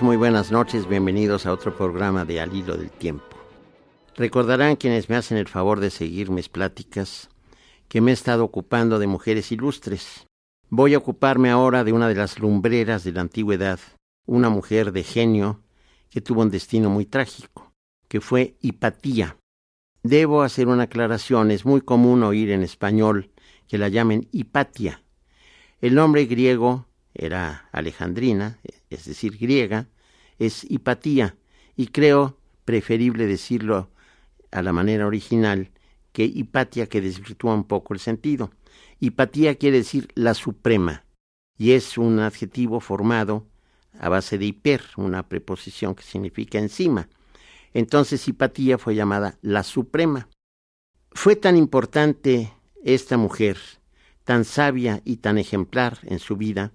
Muy buenas noches, bienvenidos a otro programa de Al Hilo del Tiempo. Recordarán quienes me hacen el favor de seguir mis pláticas que me he estado ocupando de mujeres ilustres. Voy a ocuparme ahora de una de las lumbreras de la antigüedad, una mujer de genio que tuvo un destino muy trágico, que fue Hipatía. Debo hacer una aclaración, es muy común oír en español que la llamen Hipatia. El nombre griego era alejandrina, es decir, griega, es Hipatía, y creo preferible decirlo a la manera original que Hipatia, que desvirtúa un poco el sentido. Hipatía quiere decir la suprema, y es un adjetivo formado a base de hiper, una preposición que significa encima. Entonces Hipatía fue llamada la suprema. Fue tan importante esta mujer, tan sabia y tan ejemplar en su vida,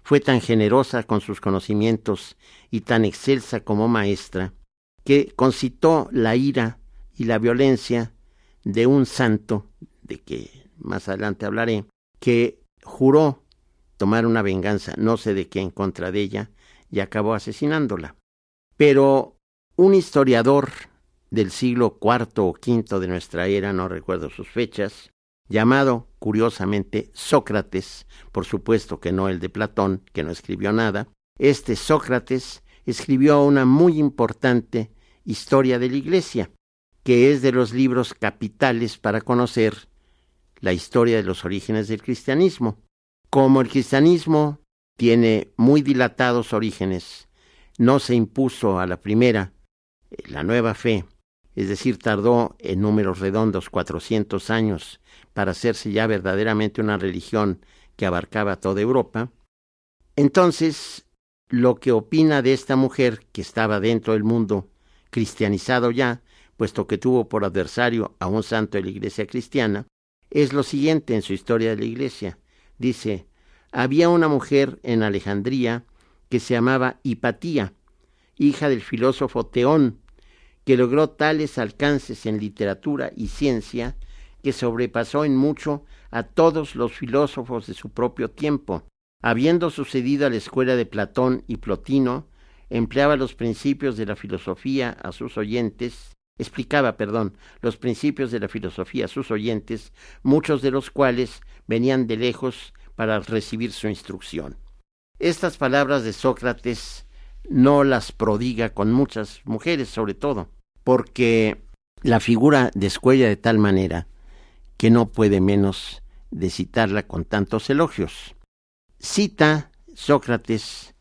fue tan generosa con sus conocimientos y tan excelsa como maestra, que concitó la ira y la violencia de un santo, de que más adelante hablaré, que juró tomar una venganza, no sé de qué, en contra de ella, y acabó asesinándola. Pero un historiador del siglo IV o V de nuestra era, no recuerdo sus fechas, llamado, curiosamente, Sócrates, por supuesto que no el de Platón, que no escribió nada, este Sócrates escribió una muy importante historia de la Iglesia, que es de los libros capitales para conocer la historia de los orígenes del cristianismo. Como el cristianismo tiene muy dilatados orígenes, no se impuso a la primera, la nueva fe, es decir, tardó en números redondos 400 años para hacerse ya verdaderamente una religión que abarcaba toda Europa. Entonces, lo que opina de esta mujer que estaba dentro del mundo cristianizado ya, puesto que tuvo por adversario a un santo de la Iglesia cristiana, es lo siguiente en su historia de la Iglesia. Dice, había una mujer en Alejandría que se llamaba Hipatía, hija del filósofo Teón, que logró tales alcances en literatura y ciencia que sobrepasó en mucho a todos los filósofos de su propio tiempo. Habiendo sucedido a la escuela de Platón y Plotino, empleaba los principios de la filosofía a sus oyentes, los principios de la filosofía a sus oyentes, muchos de los cuales venían de lejos para recibir su instrucción. Estas palabras de Sócrates no las prodiga con muchas mujeres, sobre todo, porque la figura descuella de tal manera que no puede menos de citarla con tantos elogios. Cita Sócrates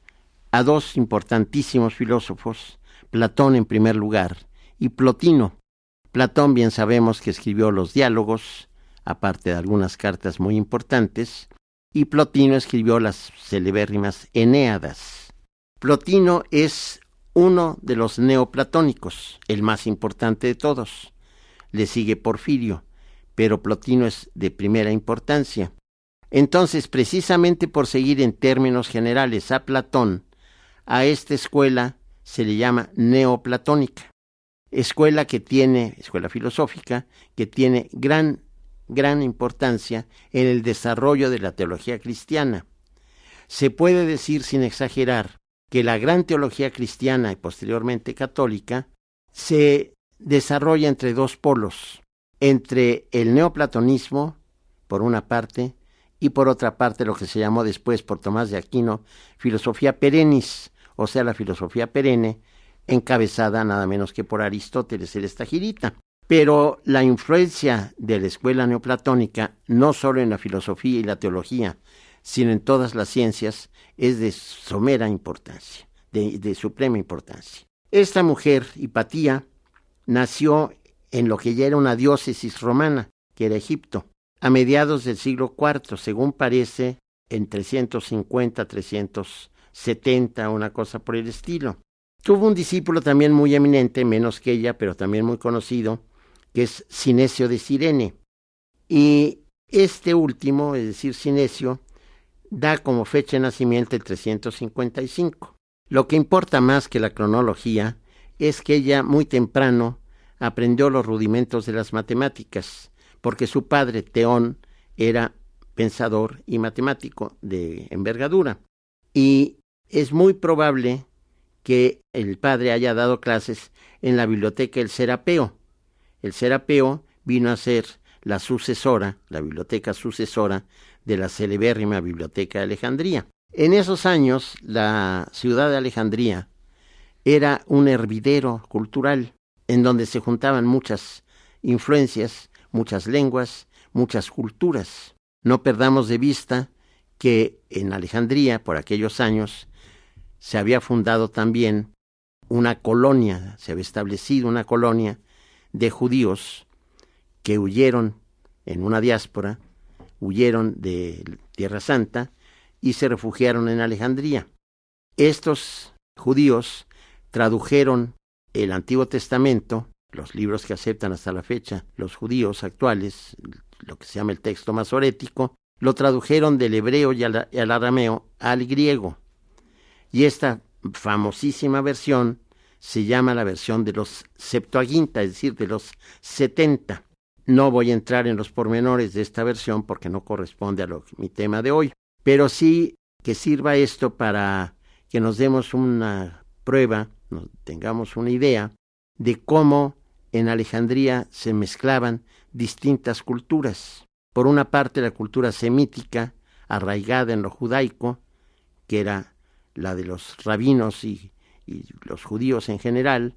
a dos importantísimos filósofos, Platón en primer lugar y Plotino. Platón bien sabemos que escribió los diálogos, aparte de algunas cartas muy importantes, y Plotino escribió las celebérrimas Enéadas. Plotino es uno de los neoplatónicos, el más importante de todos. Le sigue Porfirio, pero Plotino es de primera importancia. Entonces, precisamente por seguir en términos generales a Platón, a esta escuela se le llama neoplatónica. Escuela filosófica, que tiene gran importancia en el desarrollo de la teología cristiana. Se puede decir sin exagerar que la gran teología cristiana y posteriormente católica se desarrolla entre dos polos, entre el neoplatonismo, por una parte, y por otra parte lo que se llamó después por Tomás de Aquino, filosofía perennis, o sea, la filosofía perenne, encabezada nada menos que por Aristóteles el Estagirita. Pero la influencia de la escuela neoplatónica, no solo en la filosofía y la teología, sino en todas las ciencias, es de somera importancia, de suprema importancia. Esta mujer, Hipatía, nació en lo que ya era una diócesis romana, que era Egipto, a mediados del siglo IV, según parece, en 350-370, una cosa por el estilo. Tuvo un discípulo también muy eminente, menos que ella, pero también muy conocido, que es Cinesio de Cirene. Y este último, es decir, Cinesio, da como fecha de nacimiento el 355. Lo que importa más que la cronología es que ella muy temprano aprendió los rudimentos de las matemáticas, porque su padre, Teón, era pensador y matemático de envergadura. Y es muy probable que el padre haya dado clases en la biblioteca El Serapeo. El Serapeo vino a ser la sucesora, la biblioteca sucesora de la celebérrima Biblioteca de Alejandría. En esos años, la ciudad de Alejandría era un hervidero cultural en donde se juntaban muchas influencias, muchas lenguas, muchas culturas. No perdamos de vista que en Alejandría, por aquellos años, se había fundado también una colonia, se había establecido una colonia de judíos que huyeron en una diáspora, huyeron de Tierra Santa y se refugiaron en Alejandría. Estos judíos tradujeron el Antiguo Testamento, los libros que aceptan hasta la fecha los judíos actuales, lo que se llama el texto masorético, lo tradujeron del hebreo y al arameo al griego. Y esta famosísima versión se llama la versión de los Septuaginta, es decir, de los 70. No voy a entrar en los pormenores de esta versión porque no corresponde a mi tema de hoy, pero sí que sirva esto para que nos demos una prueba, tengamos una idea de cómo en Alejandría se mezclaban distintas culturas. Por una parte, la cultura semítica, arraigada en lo judaico, que era la de los rabinos y los judíos en general,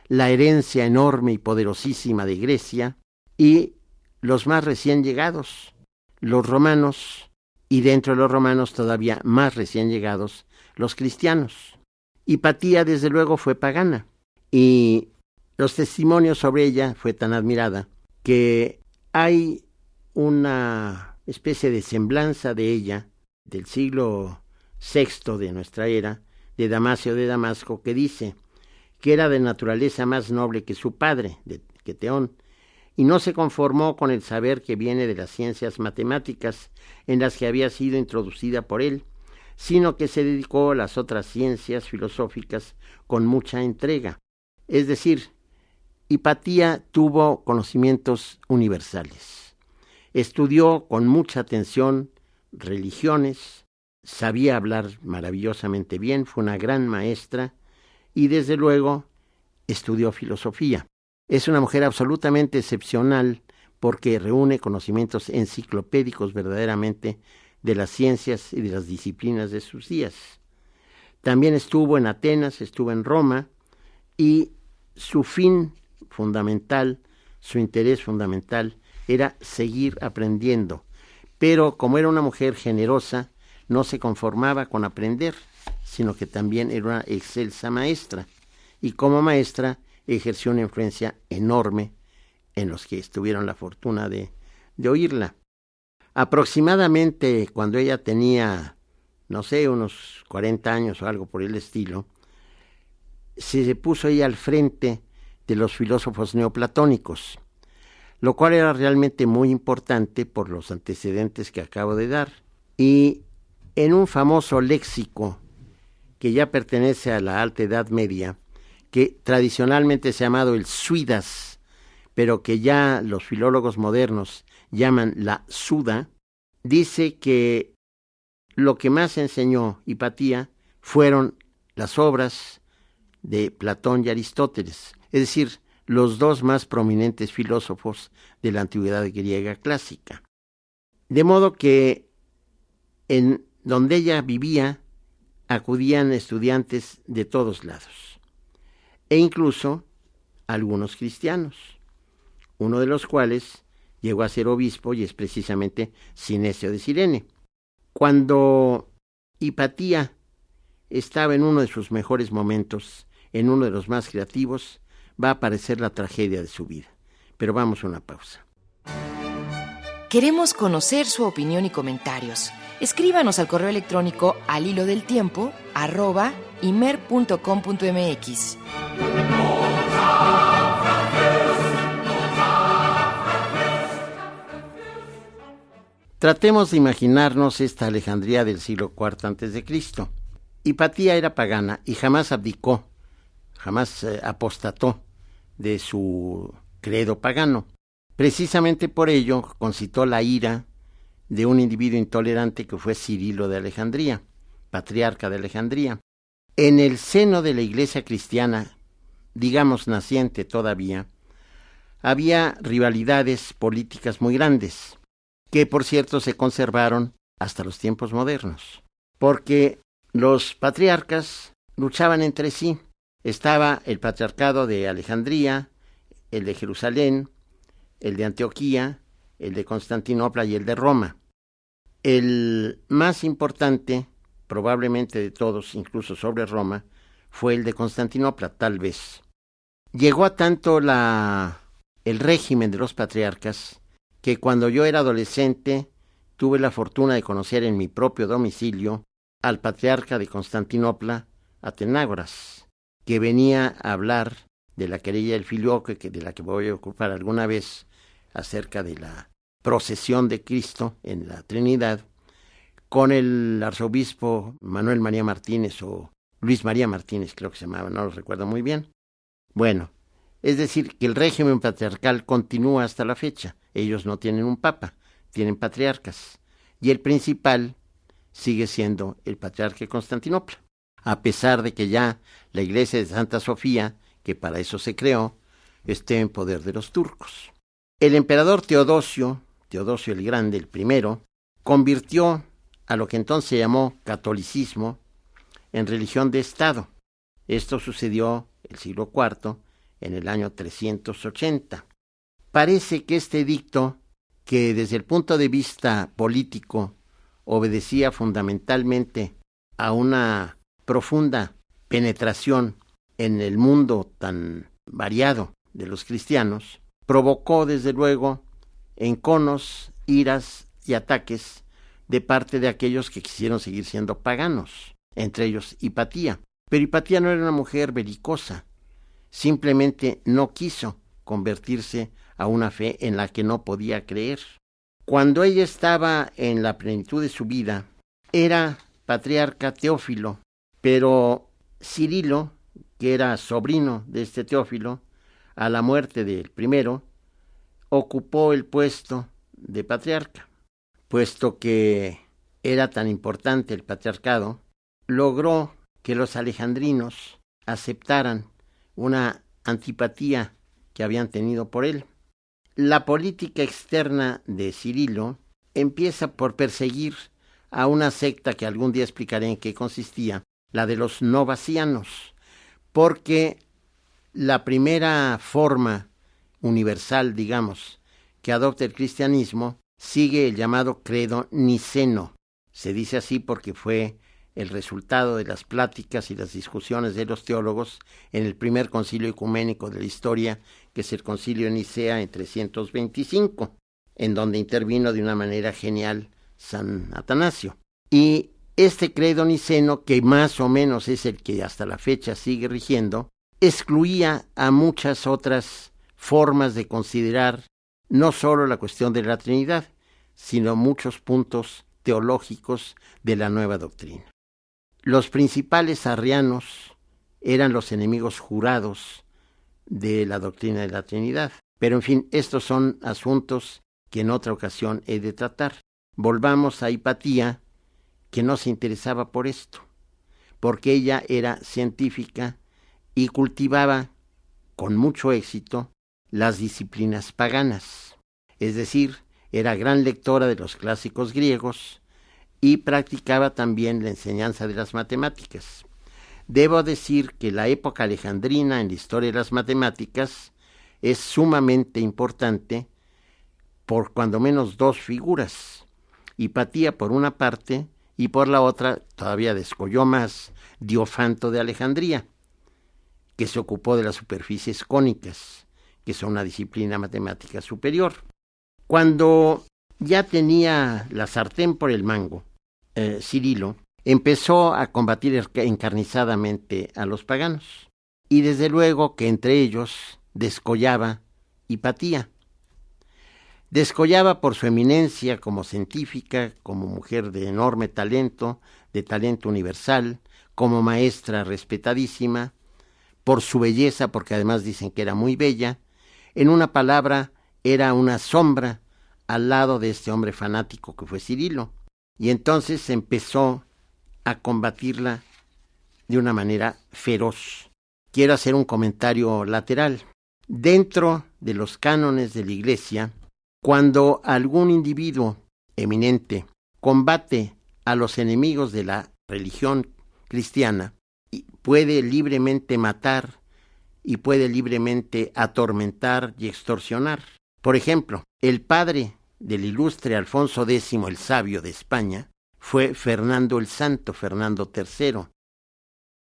la herencia enorme y poderosísima de Grecia, y los más recién llegados, los romanos, y dentro de los romanos todavía más recién llegados, los cristianos. Hipatía, desde luego, fue pagana, y los testimonios sobre ella fue tan admirada que hay una especie de semblanza de ella del siglo VI de nuestra era, de Damasio de Damasco, que dice que era de naturaleza más noble que su padre, que Teón, y no se conformó con el saber que viene de las ciencias matemáticas en las que había sido introducida por él, sino que se dedicó a las otras ciencias filosóficas con mucha entrega. Es decir, Hipatía tuvo conocimientos universales. Estudió con mucha atención religiones, sabía hablar maravillosamente bien, fue una gran maestra y desde luego estudió filosofía. Es una mujer absolutamente excepcional porque reúne conocimientos enciclopédicos verdaderamente de las ciencias y de las disciplinas de sus días. También estuvo en Atenas, estuvo en Roma y su fin fundamental, su interés fundamental era seguir aprendiendo. Pero como era una mujer generosa, no se conformaba con aprender, sino que también era una excelsa maestra. Y como maestra ejerció una influencia enorme en los que tuvieron la fortuna de oírla. Aproximadamente cuando ella tenía, no sé, unos 40 años o algo por el estilo, se puso ella al frente de los filósofos neoplatónicos, lo cual era realmente muy importante por los antecedentes que acabo de dar. Y en un famoso léxico que ya pertenece a la Alta Edad Media, que tradicionalmente se ha llamado el Suidas, pero que ya los filólogos modernos llaman la Suda, dice que lo que más enseñó Hipatía fueron las obras de Platón y Aristóteles, es decir, los dos más prominentes filósofos de la antigüedad griega clásica. De modo que en donde ella vivía acudían estudiantes de todos lados, e incluso algunos cristianos, uno de los cuales llegó a ser obispo y es precisamente Sinesio de Cirene. Cuando Hipatía estaba en uno de sus mejores momentos, en uno de los más creativos, va a aparecer la tragedia de su vida. Pero vamos a una pausa. Queremos conocer su opinión y comentarios. Escríbanos al correo electrónico alhilodeltiempo@imer.com.mx. Tratemos de imaginarnos esta Alejandría del siglo IV a.C. Hipatía era pagana y jamás abdicó, jamás apostató de su credo pagano. Precisamente por ello concitó la ira de un individuo intolerante que fue Cirilo de Alejandría, patriarca de Alejandría. En el seno de la Iglesia cristiana, digamos naciente todavía, había rivalidades políticas muy grandes, que por cierto se conservaron hasta los tiempos modernos, porque los patriarcas luchaban entre sí. Estaba el patriarcado de Alejandría, el de Jerusalén, el de Antioquía, el de Constantinopla y el de Roma. El más importante, probablemente de todos, incluso sobre Roma, fue el de Constantinopla, tal vez. Llegó a tanto el régimen de los patriarcas que cuando yo era adolescente tuve la fortuna de conocer en mi propio domicilio al patriarca de Constantinopla, Atenágoras, que venía a hablar de la querella del Filioque, de la que voy a ocupar alguna vez, acerca de la procesión de Cristo en la Trinidad, con el arzobispo Manuel María Martínez, o Luis María Martínez creo que se llamaba, no lo recuerdo muy bien. Bueno, es decir, que el régimen patriarcal continúa hasta la fecha. Ellos no tienen un papa, tienen patriarcas, y el principal sigue siendo el patriarca de Constantinopla, a pesar de que ya la iglesia de Santa Sofía, que para eso se creó, esté en poder de los turcos. El emperador Teodosio el Grande, el primero, convirtió a lo que entonces se llamó catolicismo en religión de Estado. Esto sucedió el siglo IV, en el año 380. Parece que este edicto, que desde el punto de vista político obedecía fundamentalmente a una profunda penetración en el mundo tan variado de los cristianos, provocó desde luego enconos, iras y ataques de parte de aquellos que quisieron seguir siendo paganos, entre ellos Hipatía. Pero Hipatía no era una mujer belicosa, simplemente no quiso convertirse a una fe en la que no podía creer. Cuando ella estaba en la plenitud de su vida, era patriarca Teófilo, pero Cirilo, que era sobrino de este Teófilo, a la muerte del primero, ocupó el puesto de patriarca. Puesto que era tan importante el patriarcado, logró que los alejandrinos aceptaran una antipatía que habían tenido por él. La política externa de Cirilo empieza por perseguir a una secta que algún día explicaré en qué consistía, la de los novacianos, porque la primera forma universal, digamos, que adopta el cristianismo sigue el llamado credo niceno. Se dice así porque fue el resultado de las pláticas y las discusiones de los teólogos en el primer concilio ecuménico de la historia, que es el concilio de Nicea en 325, en donde intervino de una manera genial San Atanasio. Y este credo niceno, que más o menos es el que hasta la fecha sigue rigiendo, excluía a muchas otras formas de considerar no solo la cuestión de la Trinidad, sino muchos puntos teológicos de la nueva doctrina. Los principales arrianos eran los enemigos jurados de la doctrina de la Trinidad. Pero en fin, estos son asuntos que en otra ocasión he de tratar. Volvamos a Hipatía, que no se interesaba por esto, porque ella era científica y cultivaba con mucho éxito las disciplinas paganas, es decir, era gran lectora de los clásicos griegos y practicaba también la enseñanza de las matemáticas. Debo decir que la época alejandrina en la historia de las matemáticas es sumamente importante por cuando menos dos figuras. Hipatía por una parte y por la otra, todavía descolló más, Diofanto de Alejandría, que se ocupó de las superficies cónicas, que son una disciplina matemática superior. Cuando ya tenía la sartén por el mango, Cirilo empezó a combatir encarnizadamente a los paganos, y desde luego que entre ellos descollaba Hipatía. Descollaba por su eminencia como científica, como mujer de enorme talento, de talento universal, como maestra respetadísima, por su belleza, porque además dicen que era muy bella. En una palabra, era una sombra al lado de este hombre fanático que fue Cirilo. Y entonces empezó a combatirla de una manera feroz. Quiero hacer un comentario lateral. Dentro de los cánones de la Iglesia, cuando algún individuo eminente combate a los enemigos de la religión cristiana, puede libremente matar y puede libremente atormentar y extorsionar. Por ejemplo, el padre del ilustre Alfonso X el Sabio de España fue Fernando el Santo, Fernando III.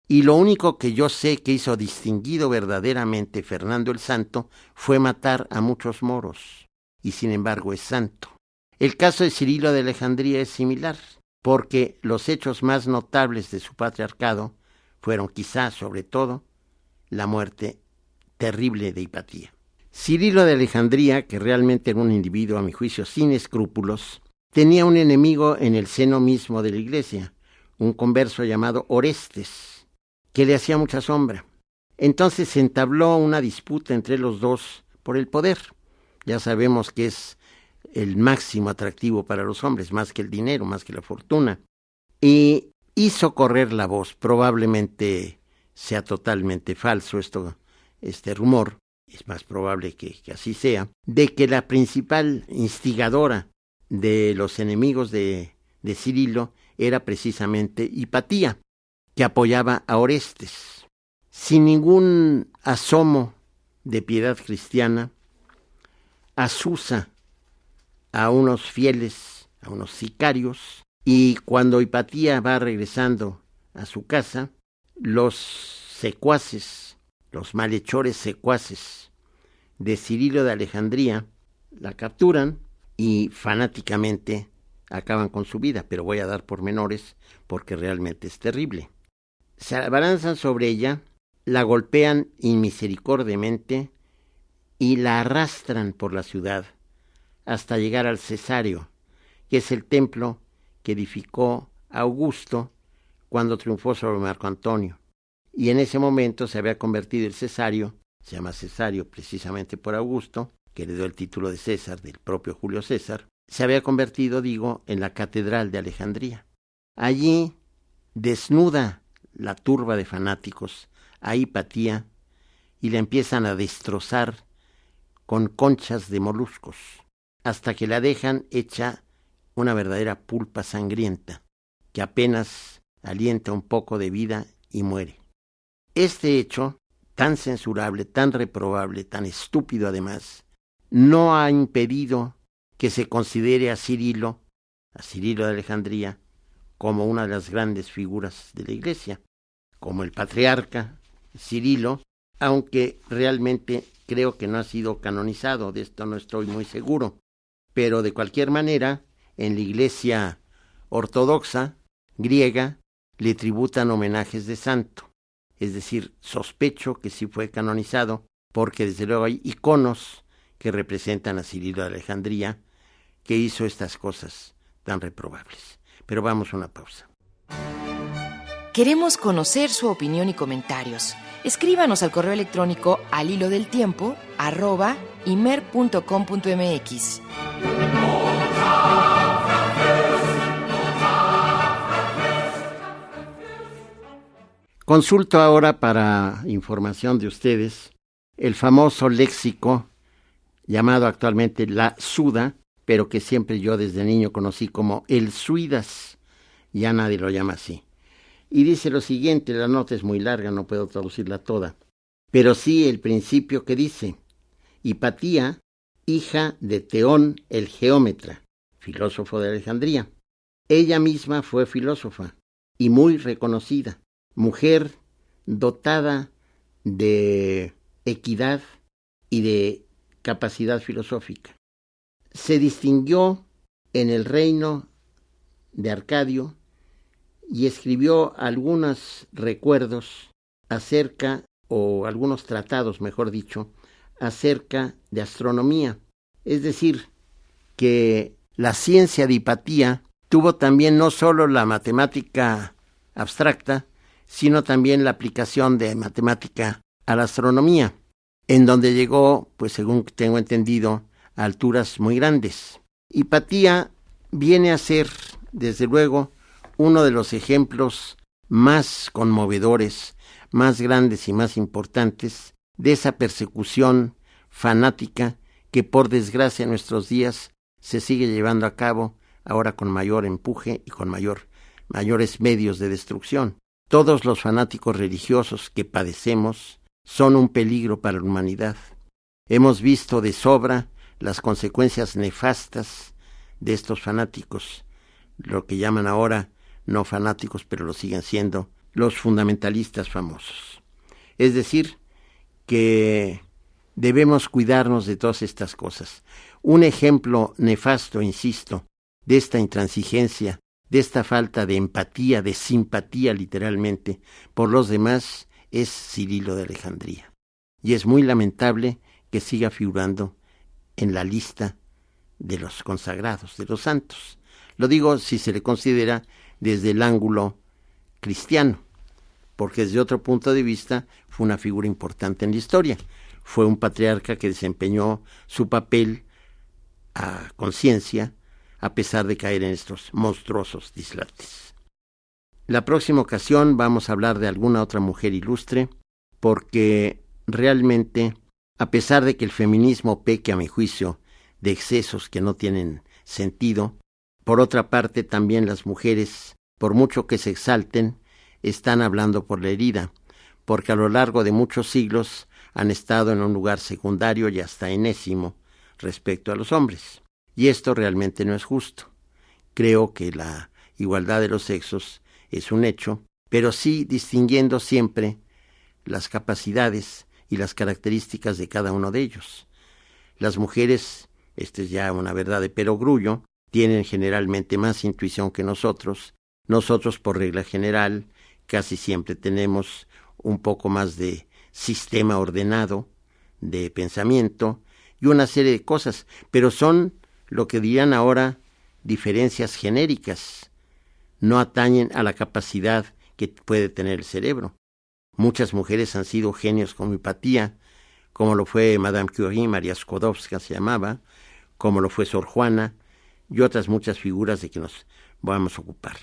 Y lo único que yo sé que hizo distinguido verdaderamente Fernando el Santo fue matar a muchos moros, y sin embargo es santo. El caso de Cirilo de Alejandría es similar, porque los hechos más notables de su patriarcado fueron quizás, sobre todo, la muerte terrible de Hipatía. Cirilo de Alejandría, que realmente era un individuo a mi juicio sin escrúpulos, tenía un enemigo en el seno mismo de la Iglesia, un converso llamado Orestes, que le hacía mucha sombra. Entonces se entabló una disputa entre los dos por el poder. Ya sabemos que es el máximo atractivo para los hombres, más que el dinero, más que la fortuna. Y hizo correr la voz, probablemente sea totalmente falso este rumor, es más probable que así sea, de que la principal instigadora de los enemigos de Cirilo era precisamente Hipatía, que apoyaba a Orestes. Sin ningún asomo de piedad cristiana, azuza a unos fieles, a unos sicarios, y cuando Hipatía va regresando a su casa, los secuaces, los malhechores secuaces de Cirilo de Alejandría la capturan y fanáticamente acaban con su vida, pero voy a dar pormenores porque realmente es terrible. Se abalanzan sobre ella, la golpean inmisericordiamente y la arrastran por la ciudad hasta llegar al Cesáreo, que es el templo que edificó Augusto cuando triunfó sobre Marco Antonio. Y en ese momento se había convertido el Cesáreo, se llama Cesáreo precisamente por Augusto, que heredó el título de César del propio Julio César, se había convertido, en la Catedral de Alejandría. Allí desnuda la turba de fanáticos a Hipatía y la empiezan a destrozar con conchas de moluscos, hasta que la dejan hecha una verdadera pulpa sangrienta, que apenas alienta un poco de vida y muere. Este hecho, tan censurable, tan reprobable, tan estúpido además, no ha impedido que se considere a Cirilo de Alejandría, como una de las grandes figuras de la Iglesia, como el patriarca Cirilo, aunque realmente creo que no ha sido canonizado, de esto no estoy muy seguro, pero de cualquier manera, en la Iglesia ortodoxa griega le tributan homenajes de santo, es decir, sospecho que sí fue canonizado, porque desde luego hay iconos que representan a Cirilo de Alejandría, que hizo estas cosas tan reprobables. Pero vamos a una pausa. Queremos conocer su opinión y comentarios. Escríbanos al correo electrónico alilodeltiempo@imer.com.mx. Consulto ahora para información de ustedes el famoso léxico llamado actualmente la Suda, pero que siempre yo desde niño conocí como el Suidas, ya nadie lo llama así. Y dice lo siguiente, la nota es muy larga, no puedo traducirla toda, pero sí el principio que dice: Hipatía, hija de Teón el geómetra, filósofo de Alejandría. Ella misma fue filósofa y muy reconocida, mujer dotada de equidad y de capacidad filosófica. Se distinguió en el reino de Arcadio y escribió algunos recuerdos o algunos tratados, mejor dicho, acerca de astronomía. Es decir, que la ciencia de Hipatía tuvo también no solo la matemática abstracta, sino también la aplicación de matemática a la astronomía, en donde llegó, pues según tengo entendido, a alturas muy grandes. Hipatía viene a ser, desde luego, uno de los ejemplos más conmovedores, más grandes y más importantes de esa persecución fanática que por desgracia en nuestros días se sigue llevando a cabo ahora con mayor empuje y con mayores medios de destrucción. Todos los fanáticos religiosos que padecemos son un peligro para la humanidad. Hemos visto de sobra las consecuencias nefastas de estos fanáticos, lo que llaman ahora no fanáticos, pero lo siguen siendo, los fundamentalistas famosos. Es decir, que debemos cuidarnos de todas estas cosas. Un ejemplo nefasto, insisto, de esta intransigencia, de esta falta de empatía, de simpatía literalmente, por los demás, es Cirilo de Alejandría. Y es muy lamentable que siga figurando en la lista de los consagrados, de los santos. Lo digo si se le considera desde el ángulo cristiano, porque desde otro punto de vista fue una figura importante en la historia. Fue un patriarca que desempeñó su papel a conciencia, a pesar de caer en estos monstruosos dislates. La próxima ocasión vamos a hablar de alguna otra mujer ilustre, porque realmente, a pesar de que el feminismo peque, a mi juicio, de excesos que no tienen sentido, por otra parte también las mujeres, por mucho que se exalten, están hablando por la herida, porque a lo largo de muchos siglos han estado en un lugar secundario y hasta enésimo respecto a los hombres. Y esto realmente no es justo. Creo que la igualdad de los sexos es un hecho, pero sí distinguiendo siempre las capacidades y las características de cada uno de ellos. Las mujeres, esta es ya una verdad de perogrullo, tienen generalmente más intuición que nosotros. Nosotros, por regla general, casi siempre tenemos un poco más de sistema ordenado, de pensamiento y una serie de cosas, pero son lo que dirían ahora diferencias genéricas, no atañen a la capacidad que puede tener el cerebro. Muchas mujeres han sido genios con empatía, como lo fue Madame Curie, María Skłodowska se llamaba, como lo fue Sor Juana, y otras muchas figuras de que nos vamos a ocupar.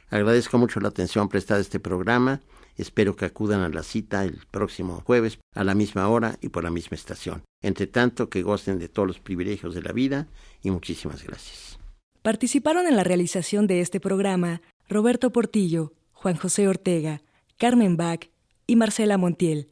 Agradezco mucho la atención prestada a este programa. Espero que acudan a la cita el próximo jueves a la misma hora y por la misma estación. Entre tanto, que gocen de todos los privilegios de la vida y muchísimas gracias. Participaron en la realización de este programa Roberto Portillo, Juan José Ortega, Carmen Bach y Marcela Montiel.